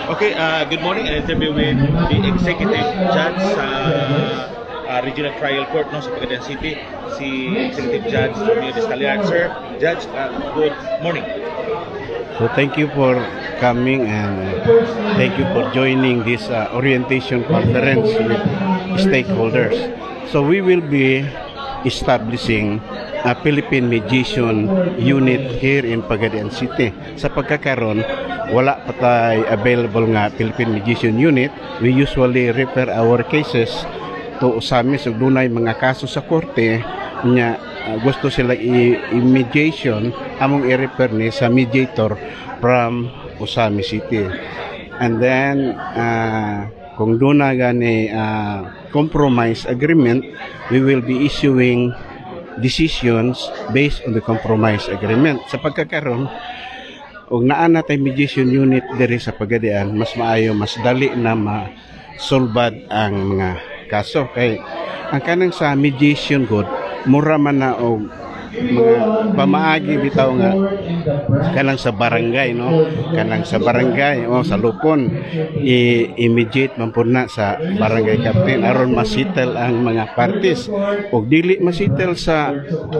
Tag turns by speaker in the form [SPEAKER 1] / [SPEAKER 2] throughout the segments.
[SPEAKER 1] Okay, good morning. I interview with the Executive Judge sa Regional Trial Court no, sa Pagadian City, si Executive Judge Romeo Descaliar. Sir, Judge, good morning.
[SPEAKER 2] So thank you for coming and thank you for joining this orientation conference with stakeholders. So we will be establishing a Philippine Mediation Unit here in Pagadian City. Sa pagkakaroon, wala pa tayo available nga Philippine Mediation Unit. We usually refer our cases to USAMIS ug dunay mga kaso sa korte nya gusto sila i-mediation among i-refer ni sa mediator from USAMIS City. And then kung doon na gani compromise agreement, we will be issuing decisions based on the compromise agreement. Sa pagkakaroon, og naa na tay mediation unit diri sa Pagadian, mas maayo, mas dali na masolbad ang mga kaso. Kay ang kanang sa mediation good, mura man na og mga pamaagi bitaw nga kanang sa barangay no, kanang sa barangay o sa lupon i-mediate man pud na sa barangay captain aron masitel ang mga parties. Og dili masitel sa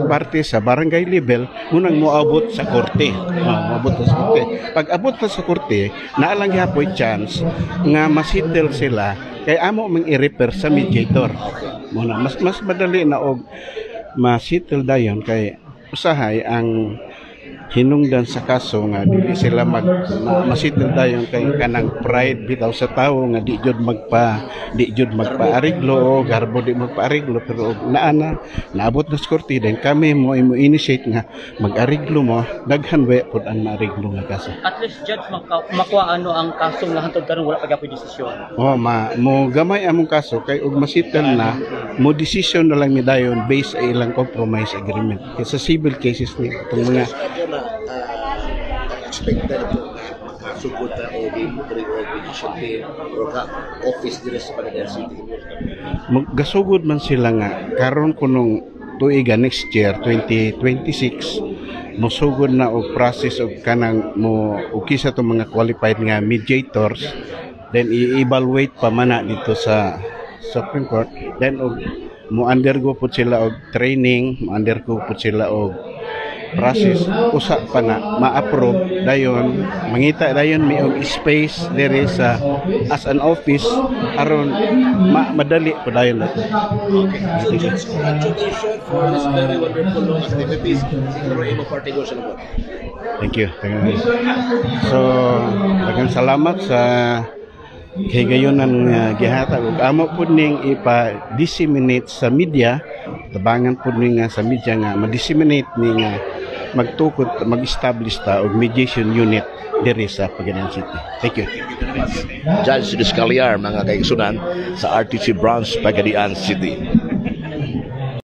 [SPEAKER 2] parties sa barangay level, munang moabot sa korte. Moabot sa korte. Pag abot na sa korte, naa lang gyapon chance nga masitel sila kay amo mang i-refer sa mediator. Muna mas madali na og masitel dayon kay usahay ang hinungdan sa kaso nga dili sila masitel dayon kay kanang pride bitaw sa tawo nga di jud magpaariglo o garbo di magpaariglo, pero naabot na sa korte then kami mo initiate nga mag-ariglo mo, daghan wa pud ang maariglo nga kaso.
[SPEAKER 3] At least judge makuha ano ang kaso nga hantod karon wala pa gyapon desisyon.
[SPEAKER 2] Mo gamay among kaso kay og masitel na mo decision na lang ni dayon based sa ilang compromise agreement. Kay sa civil cases ni itong mga
[SPEAKER 4] expected makasugod na o mediation team o office dire sa Pagadian City.
[SPEAKER 2] Gasugod man sila nga karon kunong tuiga next year 2026 mosugod na og process og kanang mo og kisa to mga qualified nga mediators, then i-evaluate pa man dito sa Supreme Court, then og mo undergo pud sila og training, mo undergo pud sila og process usa pa na ma-approve dayon mangita dayon may og space diri sa as an office aron madali po dayon nato.
[SPEAKER 4] Okay, so just congratulations for this very wonderful long activities siguro imo partigo sa lubot.
[SPEAKER 2] Thank you. So daghang salamat sa higayonan nga gihatag ug amo pud ning ipa-disseminate sa media, tabangan pud ning sa media nga ma-disseminate ning magtukod mag-establish ta og mediation unit diri sa Pagadian City. Thank you.
[SPEAKER 4] Judge Descaliar mga kaigsunan sa RTC Branch Pagadian City.